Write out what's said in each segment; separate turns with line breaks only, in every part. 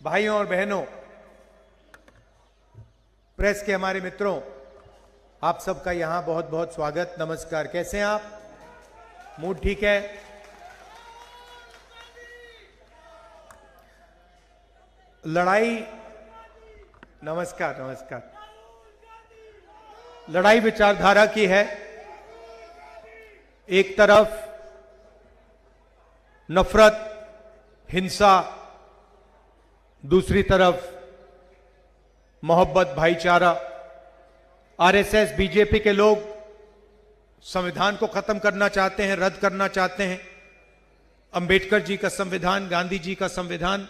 भाइयों और बहनों, प्रेस के हमारे मित्रों, आप सबका यहां बहुत बहुत स्वागत, नमस्कार। कैसे हैं आप? मूड ठीक है? लड़ाई, नमस्कार नमस्कार। लड़ाई विचारधारा की है। एक तरफ नफरत, हिंसा, दूसरी तरफ मोहब्बत, भाईचारा। आरएसएस, बीजेपी के लोग संविधान को खत्म करना चाहते हैं, रद्द करना चाहते हैं। अंबेडकर जी का संविधान, गांधी जी का संविधान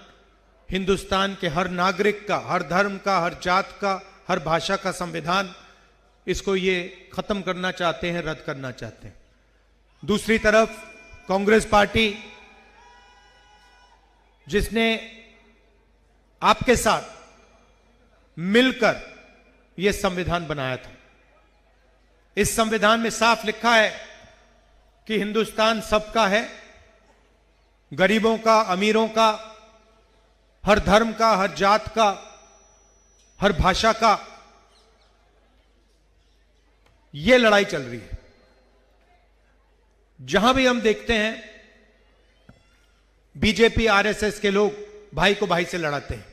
हिंदुस्तान के हर नागरिक का, हर धर्म का, हर जात का, हर भाषा का संविधान, इसको ये खत्म करना चाहते हैं, रद्द करना चाहते हैं। दूसरी तरफ कांग्रेस पार्टी, जिसने आपके साथ मिलकर यह संविधान बनाया था। इस संविधान में साफ लिखा है कि हिंदुस्तान सबका है, गरीबों का, अमीरों का, हर धर्म का, हर जात का, हर भाषा का। यह लड़ाई चल रही है। जहां भी हम देखते हैं, बीजेपी, आरएसएस के लोग भाई को भाई से लड़ाते हैं।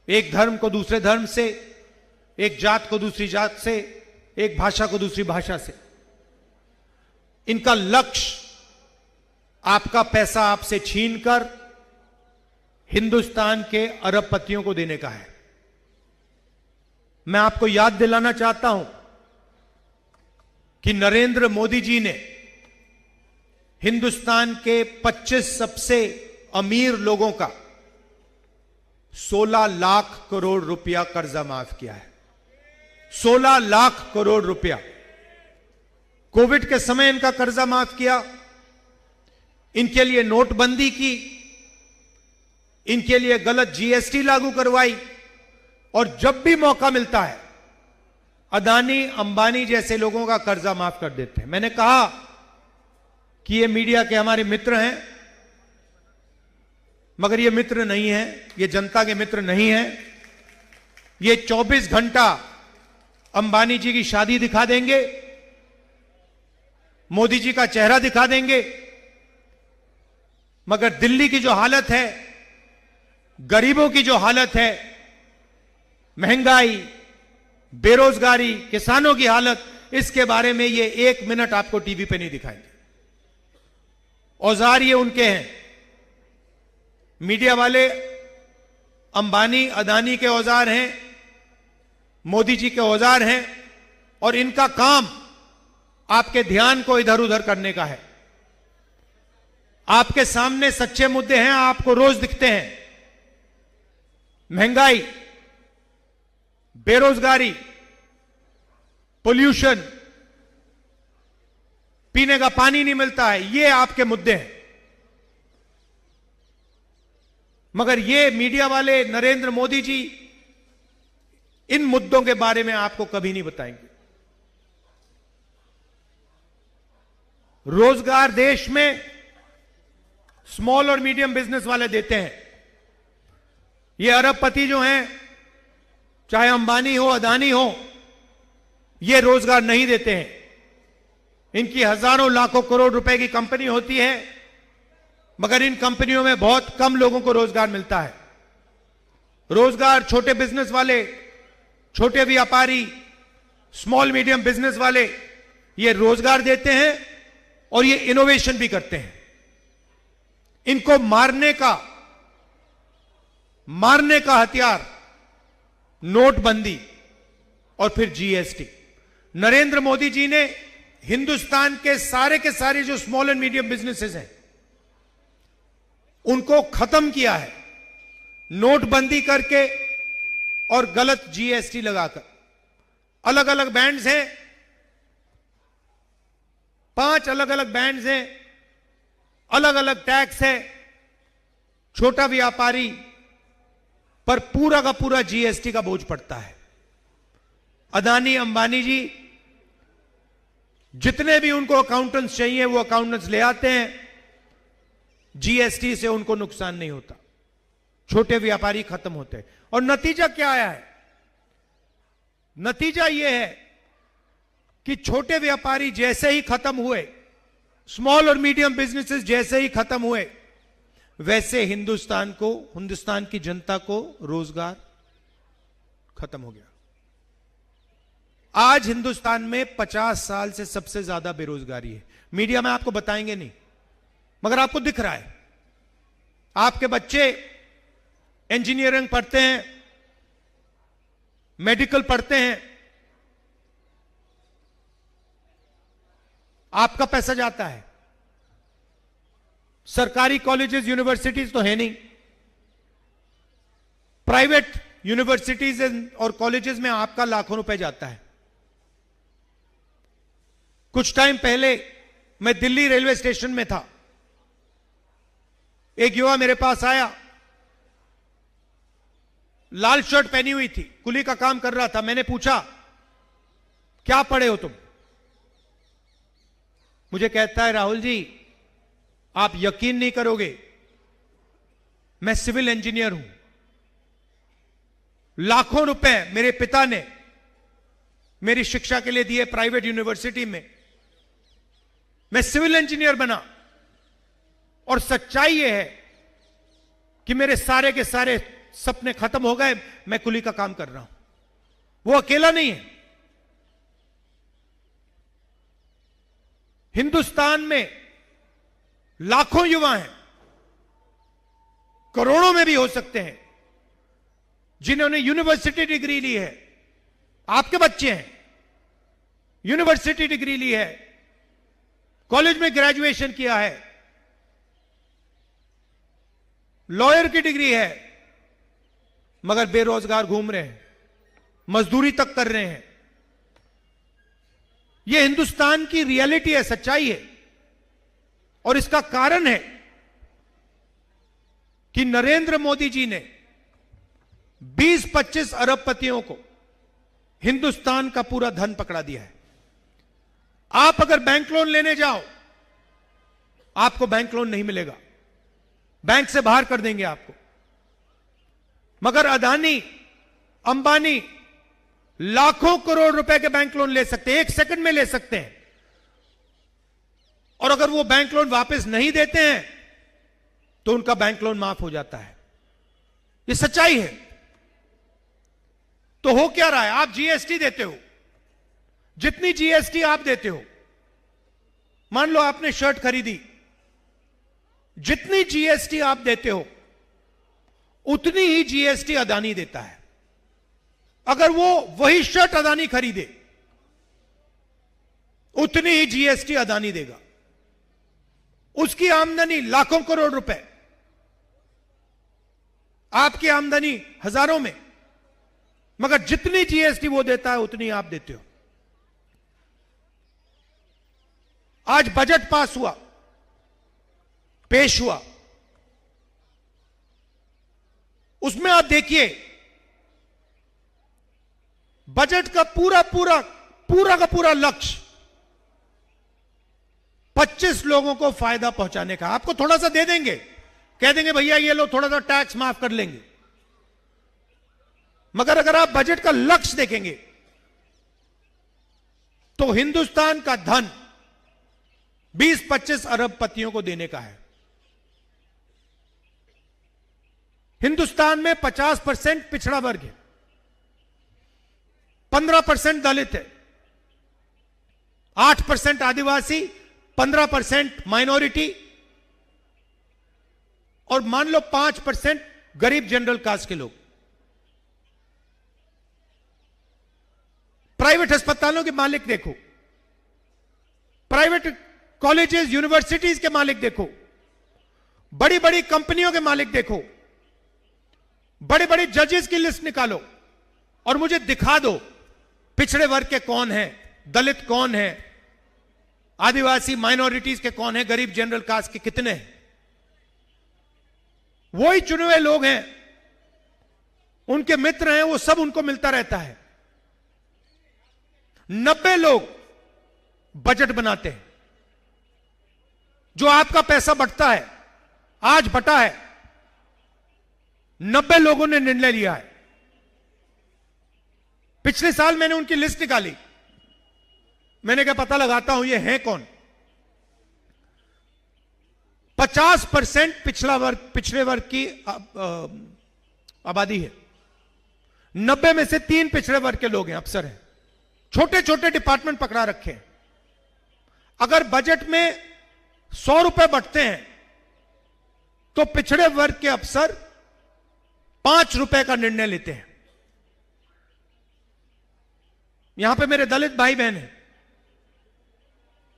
एक धर्म को दूसरे धर्म से, एक जात को दूसरी जात से, एक भाषा को दूसरी भाषा से। इनका लक्ष्य आपका पैसा आपसे छीनकर हिंदुस्तान के अरबपतियों को देने का है। मैं आपको याद दिलाना चाहता हूं कि नरेंद्र मोदी जी ने हिंदुस्तान के 25 सबसे अमीर लोगों का 16 लाख करोड़ रुपया कर्जा माफ किया है। 16 लाख करोड़ रुपया कोविड के समय इनका कर्जा माफ किया। इनके लिए नोटबंदी की, इनके लिए गलत जीएसटी लागू करवाई, और जब भी मौका मिलता है अदानी, अंबानी जैसे लोगों का कर्जा माफ कर देते हैं। मैंने कहा कि ये मीडिया के हमारे मित्र हैं, मगर ये मित्र नहीं है, ये जनता के मित्र नहीं है। ये 24 घंटा अंबानी जी की शादी दिखा देंगे, मोदी जी का चेहरा दिखा देंगे, मगर दिल्ली की जो हालत है, गरीबों की जो हालत है, महंगाई, बेरोजगारी, किसानों की हालत, इसके बारे में ये 1 मिनट आपको टीवी पे नहीं दिखाएंगे। औजार ये उनके हैं। मीडिया वाले अंबानी, अदानी के औजार हैं, मोदी जी के औजार हैं, और इनका काम आपके ध्यान को इधर उधर करने का है। आपके सामने सच्चे मुद्दे हैं, आपको रोज दिखते हैं। महंगाई, बेरोजगारी, पोल्यूशन, पीने का पानी नहीं मिलता है, ये आपके मुद्दे हैं। मगर ये मीडिया वाले, नरेंद्र मोदी जी, इन मुद्दों के बारे में आपको कभी नहीं बताएंगे। रोजगार देश में स्मॉल और मीडियम बिजनेस वाले देते हैं। ये अरबपति जो हैं, चाहे अंबानी हो, अदानी हो, ये रोजगार नहीं देते हैं। इनकी हजारों लाखों करोड़ रुपए की कंपनी होती है, मगर इन कंपनियों में बहुत कम लोगों को रोजगार मिलता है। रोजगार छोटे बिजनेस वाले, छोटे व्यापारी, स्मॉल मीडियम बिजनेस वाले, ये रोजगार देते हैं और ये इनोवेशन भी करते हैं। इनको मारने का हथियार नोटबंदी और फिर जीएसटी। नरेंद्र मोदी जी ने हिंदुस्तान के सारे जो स्मॉल एंड मीडियम बिजनेसेस हैं, उनको खत्म किया है, नोटबंदी करके और गलत जीएसटी लगाकर। अलग अलग बैंड्स हैं, 5 अलग अलग बैंड्स हैं, अलग अलग टैक्स है। छोटा व्यापारी पर पूरा का पूरा जीएसटी का बोझ पड़ता है। अदानी, अंबानी जी, जितने भी उनको अकाउंटेंट्स चाहिए वो अकाउंटेंट्स ले आते हैं, जीएसटी से उनको नुकसान नहीं होता। छोटे व्यापारी खत्म होते हैं। और नतीजा क्या आया है? नतीजा यह है कि छोटे व्यापारी जैसे ही खत्म हुए, स्मॉल और मीडियम बिजनेसेस जैसे ही खत्म हुए, वैसे हिंदुस्तान की जनता को रोजगार खत्म हो गया। आज हिंदुस्तान में 50 साल से सबसे ज्यादा बेरोजगारी है। मीडिया में आपको बताएंगे नहीं, मगर आपको दिख रहा है। आपके बच्चे इंजीनियरिंग पढ़ते हैं, मेडिकल पढ़ते हैं, आपका पैसा जाता है। सरकारी कॉलेजेस यूनिवर्सिटीज तो है नहीं, प्राइवेट यूनिवर्सिटीज और कॉलेजेस में आपका लाखों रुपए जाता है। कुछ टाइम पहले मैं दिल्ली रेलवे स्टेशन में था। एक युवा मेरे पास आया, लाल शर्ट पहनी हुई थी, कुली का काम कर रहा था। मैंने पूछा, क्या पढ़े हो तुम? मुझे कहता है, राहुल जी आप यकीन नहीं करोगे, मैं सिविल इंजीनियर हूं। लाखों रुपए मेरे पिता ने मेरी शिक्षा के लिए दिए प्राइवेट यूनिवर्सिटी में। मैं सिविल इंजीनियर बना और सच्चाई यह है कि मेरे सारे के सारे सपने खत्म हो गए। मैं कुली का काम कर रहा हूं। वो अकेला नहीं है। हिंदुस्तान में लाखों युवा हैं, करोड़ों में भी हो सकते हैं, जिन्होंने यूनिवर्सिटी डिग्री ली है। आपके बच्चे हैं, यूनिवर्सिटी डिग्री ली है, कॉलेज में ग्रेजुएशन किया है, लॉयर की डिग्री है, मगर बेरोजगार घूम रहे हैं, मजदूरी तक कर रहे हैं। यह हिंदुस्तान की रियलिटी है, सच्चाई है। और इसका कारण है कि नरेंद्र मोदी जी ने 20-25 अरबपतियों को हिंदुस्तान का पूरा धन पकड़ा दिया है। आप अगर बैंक लोन लेने जाओ, आपको बैंक लोन नहीं मिलेगा, बैंक से बाहर कर देंगे आपको। मगर अदानी, अंबानी लाखों करोड़ रुपए के बैंक लोन ले सकते हैं, 1 सेकंड में ले सकते हैं। और अगर वो बैंक लोन वापस नहीं देते हैं तो उनका बैंक लोन माफ हो जाता है। ये सच्चाई है। तो हो क्या रहा है? आप जीएसटी देते हो, जितनी जीएसटी आप देते हो, मान लो आपने शर्ट खरीदी, जितनी जीएसटी आप देते हो उतनी ही जीएसटी अदानी देता है। अगर वो वही शर्ट अदानी खरीदे, उतनी ही जीएसटी अदानी देगा। उसकी आमदनी लाखों करोड़ रुपए, आपकी आमदनी हजारों में, मगर जितनी जीएसटी वो देता है उतनी आप देते हो। आज बजट पास हुआ, पेश हुआ, उसमें आप देखिए बजट का पूरा का पूरा लक्ष्य 25 लोगों को फायदा पहुंचाने का। आपको थोड़ा सा दे देंगे, कह देंगे भैया ये लो थोड़ा सा टैक्स माफ कर लेंगे। मगर अगर आप बजट का लक्ष्य देखेंगे तो हिंदुस्तान का धन 20-25 अरबपतियों को देने का है। हिंदुस्तान में 50% पिछड़ा वर्ग है, 15% दलित है, 8% आदिवासी, 15% माइनॉरिटी और मान लो 5% गरीब जनरल कास्ट के लोग। प्राइवेट अस्पतालों के मालिक देखो, प्राइवेट कॉलेजेस यूनिवर्सिटीज के मालिक देखो, बड़ी बड़ी कंपनियों के मालिक देखो, बड़े बड़े जजेस की लिस्ट निकालो और मुझे दिखा दो पिछड़े वर्ग के कौन है, दलित कौन है, आदिवासी माइनॉरिटीज के कौन है, गरीब जनरल कास्ट के कितने हैं। वही चुने हुए लोग हैं, उनके मित्र हैं, वो सब उनको मिलता रहता है। 90 लोग बजट बनाते हैं। जो आपका पैसा बंटता है, आज बटा है, 90 लोगों ने निर्णय लिया है। पिछले साल मैंने उनकी लिस्ट निकाली, मैंने क्या पता लगाता हूं ये हैं कौन। 50% पिछड़े वर्ग की आबादी है। 90 में से 3 पिछड़े वर्ग के लोग हैं, अफसर हैं। छोटे छोटे डिपार्टमेंट पकड़ा रखे हैं। अगर बजट में 100 रुपए बढ़ते हैं तो पिछड़े वर्ग के अफसर 5 रुपए का निर्णय लेते हैं। यहां पे मेरे दलित भाई बहन हैं,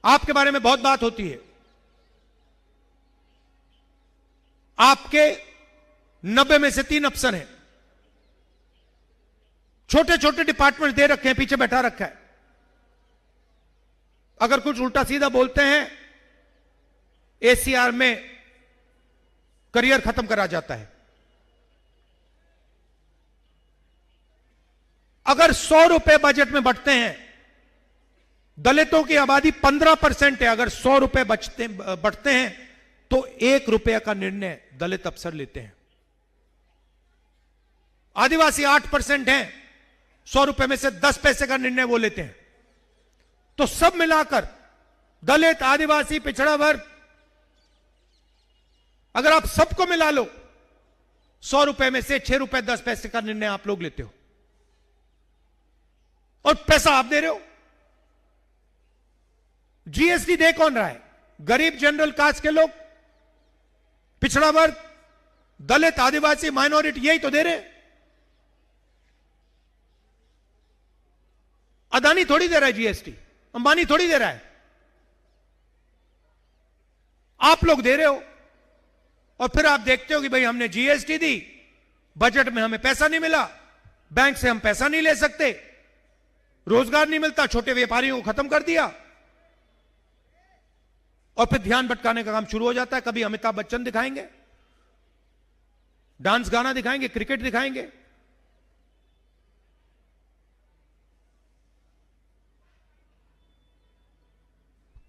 आपके बारे में बहुत बात होती है। आपके 90 में से 3 अफसर हैं, छोटे छोटे डिपार्टमेंट दे रखे हैं, पीछे बैठा रखा है। अगर कुछ उल्टा सीधा बोलते हैं, एसीआर में करियर खत्म करा जाता है। अगर 100 रुपए बजट में बढ़ते हैं, दलितों की आबादी 15% है, अगर 100 रुपए बढ़ते हैं तो 1 रुपये का निर्णय दलित अफसर लेते हैं। आदिवासी 8% हैं, 100 रुपए में से 10 पैसे का निर्णय वो लेते हैं। तो सब मिलाकर दलित, आदिवासी, पिछड़ा वर्ग, अगर आप सबको मिला लो, 100 रुपए में से 6 रुपए 10 पैसे का निर्णय आप लोग लेते हो, और पैसा आप दे रहे हो। जीएसटी दे कौन रहा है? गरीब, जनरल कास्ट के लोग, पिछड़ा वर्ग, दलित, आदिवासी, माइनॉरिटी, यही तो दे रहे हैं। अदानी थोड़ी दे रहा है जीएसटी, अंबानी थोड़ी दे रहा है, आप लोग दे रहे हो। और फिर आप देखते हो कि भाई हमने जीएसटी दी, बजट में हमें पैसा नहीं मिला, बैंक से हम पैसा नहीं ले सकते, रोजगार नहीं मिलता, छोटे व्यापारियों को खत्म कर दिया, और फिर ध्यान भटकाने का काम शुरू हो जाता है। कभी अमिताभ बच्चन दिखाएंगे, डांस गाना दिखाएंगे, क्रिकेट दिखाएंगे।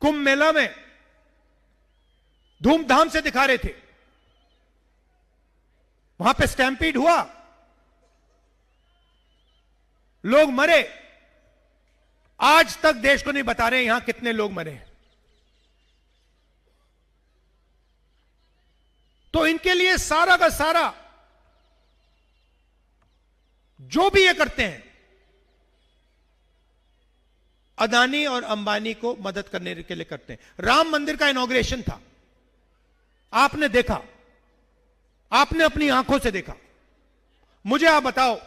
कुंभ मेला में धूमधाम से दिखा रहे थे, वहां पे स्टैम्पीड हुआ, लोग मरे। आज तक देश को नहीं बता रहे यहां कितने लोग मरे। तो इनके लिए सारा का सारा जो भी ये करते हैं, अदानी और अंबानी को मदद करने के लिए करते हैं। राम मंदिर का इनॉग्रेशन था, आपने देखा, आपने अपनी आंखों से देखा। मुझे आप बताओ,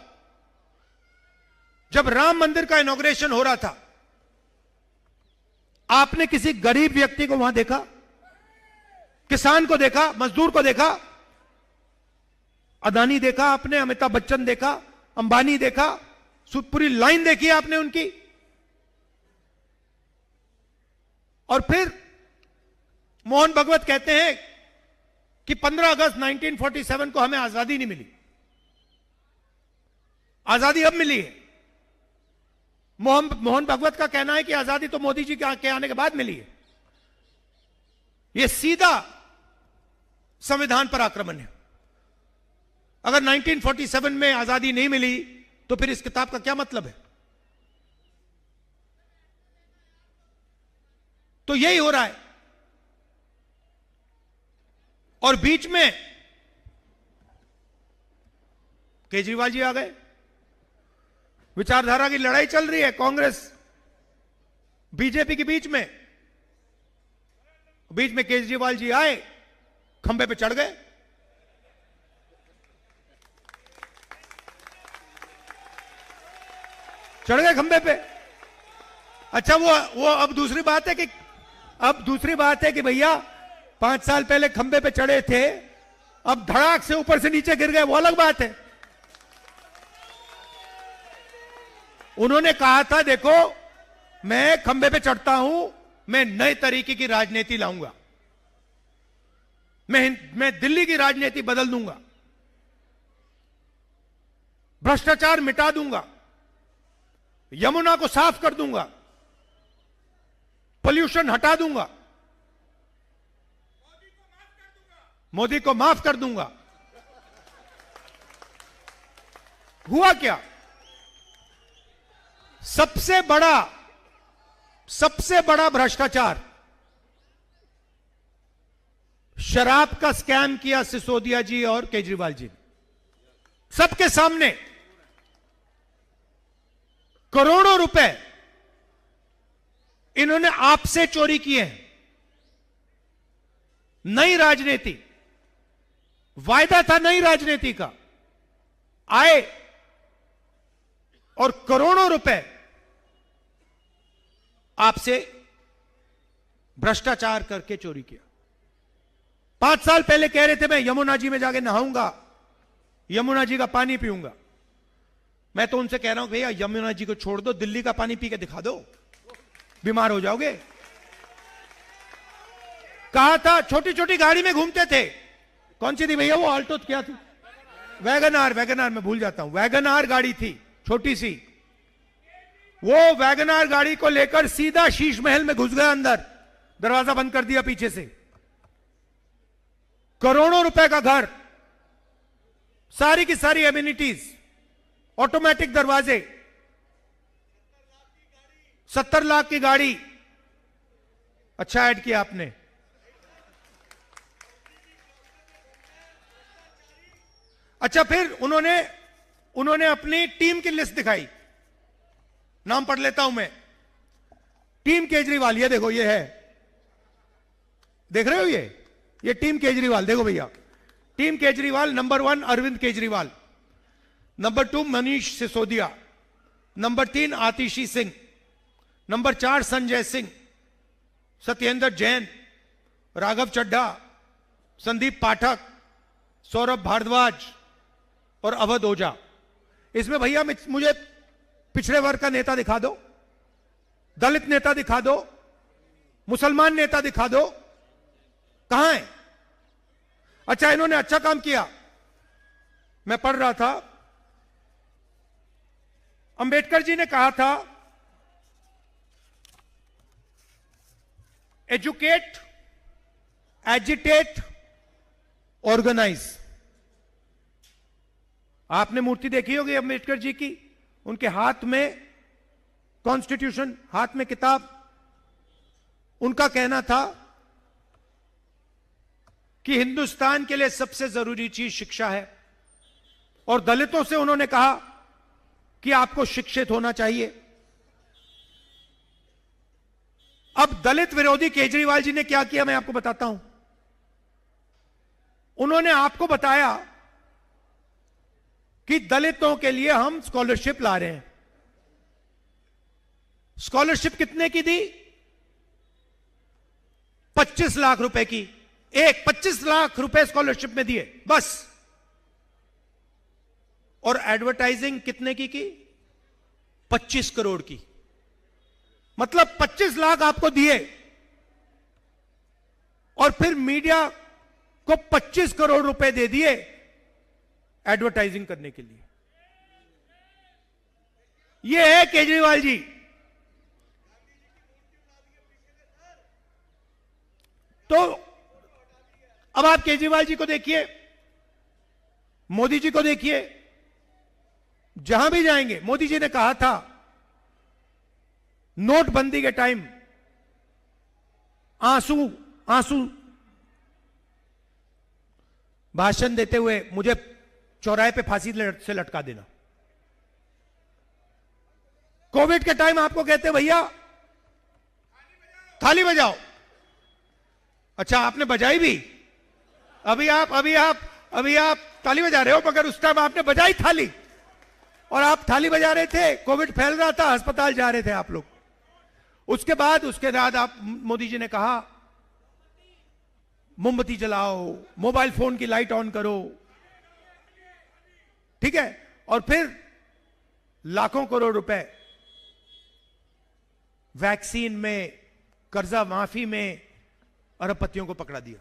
जब राम मंदिर का इनॉग्रेशन हो रहा था, आपने किसी गरीब व्यक्ति को वहां देखा? किसान को देखा? मजदूर को देखा? अदानी देखा आपने, अमिताभ बच्चन देखा, अंबानी देखा, पूरी लाइन देखी आपने उनकी। और फिर मोहन भागवत कहते हैं कि 15 अगस्त 1947 को हमें आजादी नहीं मिली, आजादी अब मिली है। मोहन भागवत का कहना है कि आजादी तो मोदी जी के आने के बाद मिली है। यह सीधा संविधान पर आक्रमण है। अगर 1947 में आजादी नहीं मिली तो फिर इस किताब का क्या मतलब है? तो यही हो रहा है। और बीच में केजरीवाल जी आ गए। विचारधारा की लड़ाई चल रही है कांग्रेस बीजेपी के बीच में केजरीवाल जी आए, खंबे पे चढ़ गए। खंबे पे। अच्छा, वो अब दूसरी बात है कि भैया 5 साल पहले खंबे पे चढ़े थे, अब धड़ाक से ऊपर से नीचे गिर गए, वो अलग बात है। उन्होंने कहा था, देखो मैं खंबे पे चढ़ता हूं, मैं नए तरीके की राजनीति लाऊंगा, मैं दिल्ली की राजनीति बदल दूंगा, भ्रष्टाचार मिटा दूंगा, यमुना को साफ कर दूंगा, पोल्यूशन हटा दूंगा, मोदी को माफ कर दूंगा। हुआ क्या? सबसे बड़ा भ्रष्टाचार, शराब का स्कैम किया सिसोदिया जी और केजरीवाल जी ने, सबके सामने। करोड़ों रुपए इन्होंने आपसे चोरी किए हैं। नई राजनीति, वायदा था नई राजनीति का, आए और करोड़ों रुपए आपसे भ्रष्टाचार करके चोरी किया। 5 साल पहले कह रहे थे मैं यमुना जी में जाके नहाऊंगा, यमुना जी का पानी पीऊंगा। मैं तो उनसे कह रहा हूं भैया यमुना जी को छोड़ दो, दिल्ली का पानी पी के दिखा दो, बीमार हो जाओगे। कहा था छोटी छोटी गाड़ी में घूमते थे, कौन सी थी भैया वो, आल्टो क्या थी, वैगनार मैं भूल जाता हूं, वैगनार गाड़ी थी छोटी सी। वो वैगनार गाड़ी को लेकर सीधा शीश महल में घुस गया अंदर, दरवाजा बंद कर दिया पीछे से। करोड़ों रुपए का घर, सारी की सारी एमिनिटीज, ऑटोमेटिक दरवाजे, 70 लाख की गाड़ी। अच्छा ऐड किया आपने। अच्छा फिर उन्होंने अपनी टीम की लिस्ट दिखाई, नाम पढ़ लेता हूं मैं। टीम केजरीवाल, ये देखो, ये है, देख रहे हो, ये टीम केजरीवाल देखो भैया। Team Kejriwal, number 1 Arvind Kejriwal, number 2 Manish Sisodia, number 3 Atishi Singh, number 4 Sanjay Singh, Satyendra Jain, Raghav Chadha, Sandeep Pathak, Saurabh Bharadwaj और अवध ओझा। इसमें भैया मुझे पिछड़े वर्ग का नेता दिखा दो, दलित नेता दिखा दो, मुसलमान नेता दिखा दो, कहां है? अच्छा इन्होंने अच्छा काम किया। मैं पढ़ रहा था, अंबेडकर जी ने कहा था एजुकेट, एजिटेट, ऑर्गेनाइज। आपने मूर्ति देखी होगी अंबेडकर जी की, उनके हाथ में कॉन्स्टिट्यूशन, हाथ में किताब। उनका कहना था कि हिंदुस्तान के लिए सबसे जरूरी चीज शिक्षा है, और दलितों से उन्होंने कहा कि आपको शिक्षित होना चाहिए। अब दलित विरोधी केजरीवाल जी ने क्या किया मैं आपको बताता हूं। उन्होंने आपको बताया कि दलितों के लिए हम स्कॉलरशिप ला रहे हैं। स्कॉलरशिप कितने की दी? 25 लाख रुपए की। 25 लाख रुपए स्कॉलरशिप में दिए बस। और एडवर्टाइजिंग कितने की 25 करोड़ की। मतलब 25 लाख आपको दिए और फिर मीडिया को 25 करोड़ रुपए दे दिए एडवर्टाइजिंग करने के लिए। यह है केजरीवाल जी। तो अब आप केजरीवाल जी को देखिए, मोदी जी को देखिए, जहां भी जाएंगे। मोदी जी ने कहा था नोटबंदी के टाइम आंसू भाषण देते हुए मुझे चौराहे पे फांसी से लटका देना। कोविड के टाइम आपको कहते भैया थाली बजाओ। अच्छा आपने बजाई भी। अभी आप ताली बजा रहे हो, मगर उस टाइम आपने बजाई थाली, और आप थाली बजा रहे थे। कोविड फैल रहा था, अस्पताल जा रहे थे आप लोग। उसके बाद आप मोदी जी ने कहा मोमबत्ती जलाओ, मोबाइल फोन की लाइट ऑन करो, ठीक है। और फिर लाखों करोड़ रुपए वैक्सीन में, कर्जा माफी में अरबपतियों को पकड़ा दिया।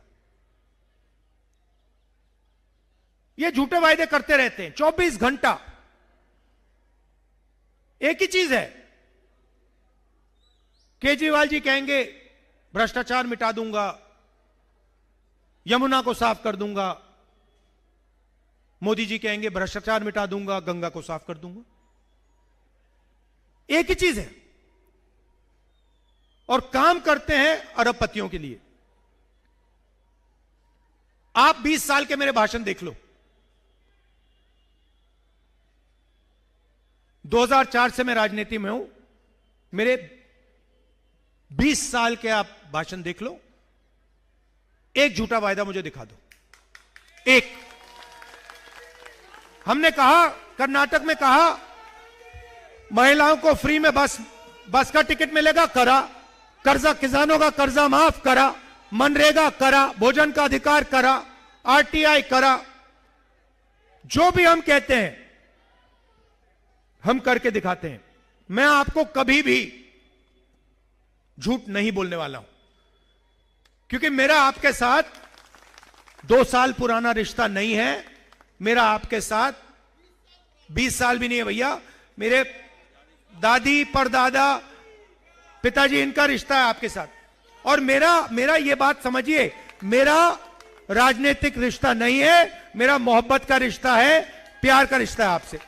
ये झूठे वायदे करते रहते हैं 24 घंटा। एक ही चीज है, केजरीवाल जी कहेंगे भ्रष्टाचार मिटा दूंगा, यमुना को साफ कर दूंगा, मोदी जी कहेंगे भ्रष्टाचार मिटा दूंगा, गंगा को साफ कर दूंगा। एक ही चीज है, और काम करते हैं अरबपतियों के लिए। आप 20 साल के मेरे भाषण देख लो। 2004 से मैं राजनीति में हूं, मेरे 20 साल के आप भाषण देख लो, एक झूठा वायदा मुझे दिखा दो, एक। हमने कहा, कर्नाटक में कहा महिलाओं को फ्री में बस का टिकट मिलेगा, करा। कर्जा, किसानों का कर्जा माफ करा। मनरेगा करा। भोजन का अधिकार करा। आरटीआई करा। जो भी हम कहते हैं हम करके दिखाते हैं। मैं आपको कभी भी झूठ नहीं बोलने वाला हूं, क्योंकि मेरा आपके साथ 2 साल पुराना रिश्ता नहीं है। मेरा आपके साथ 20 साल भी नहीं है भैया। मेरे दादी, परदादा, पिताजी, इनका रिश्ता है आपके साथ। और मेरा ये बात समझिए, मेरा राजनीतिक रिश्ता नहीं है, मेरा मोहब्बत का रिश्ता है, प्यार का रिश्ता है आपसे।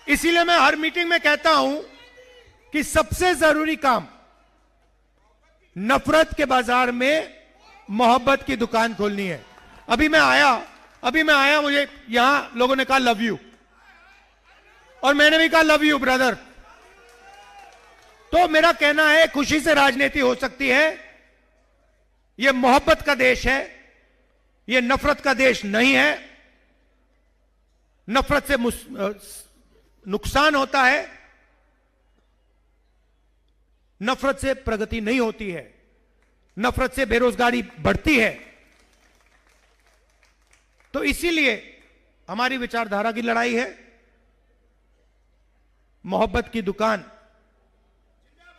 इसीलिए मैं हर मीटिंग में कहता हूं कि सबसे जरूरी काम नफरत के बाजार में मोहब्बत की दुकान खोलनी है। अभी मैं आया, मुझे यहां लोगों ने कहा लव यू, और मैंने भी कहा लव यू ब्रदर। तो मेरा कहना है, खुशी से राजनीति हो सकती है। यह मोहब्बत का देश है, यह नफरत का देश नहीं है। नफरत से नुकसान होता है, नफरत से प्रगति नहीं होती है, नफरत से बेरोजगारी बढ़ती है। तो इसीलिए हमारी विचारधारा की लड़ाई है। मोहब्बत की दुकान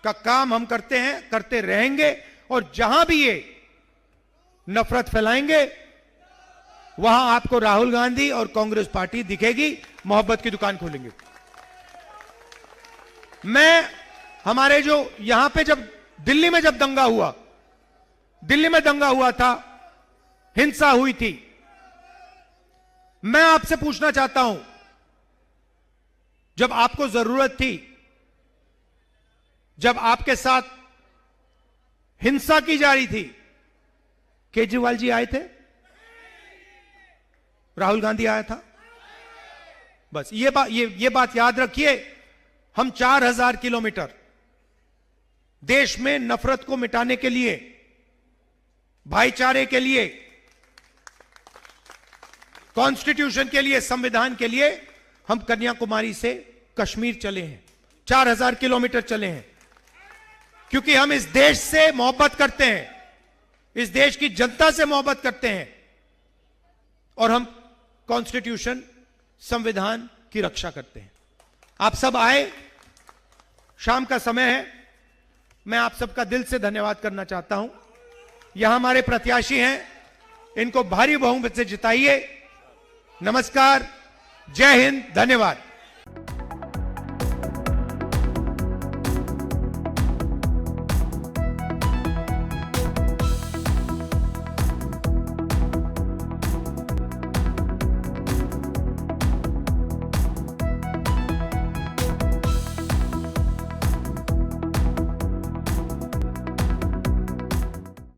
का काम हम करते हैं, करते रहेंगे, और जहां भी ये नफरत फैलाएंगे वहां आपको राहुल गांधी और कांग्रेस पार्टी दिखेगी। मोहब्बत की दुकान खोलेंगे। मैं हमारे जो यहां पे जब दिल्ली में दंगा हुआ था, हिंसा हुई थी, मैं आपसे पूछना चाहता हूं, जब आपको जरूरत थी, जब आपके साथ हिंसा की जा रही थी, केजरीवाल जी आए थे? राहुल गांधी आया था? बस ये बात याद रखिए। हम 4000 किलोमीटर देश में नफरत को मिटाने के लिए, भाईचारे के लिए, कॉन्स्टिट्यूशन के लिए, संविधान के लिए हम कन्याकुमारी से कश्मीर चले हैं। 4000 किलोमीटर चले हैं, क्योंकि हम इस देश से मोहब्बत करते हैं, इस देश की जनता से मोहब्बत करते हैं, और हम कॉन्स्टिट्यूशन, संविधान की रक्षा करते हैं। आप सब आए, शाम का समय है, मैं आप सबका दिल से धन्यवाद करना चाहता हूं। यहां हमारे प्रत्याशी हैं, इनको भारी बहुमत से जिताइए। नमस्कार, जय हिंद, धन्यवाद।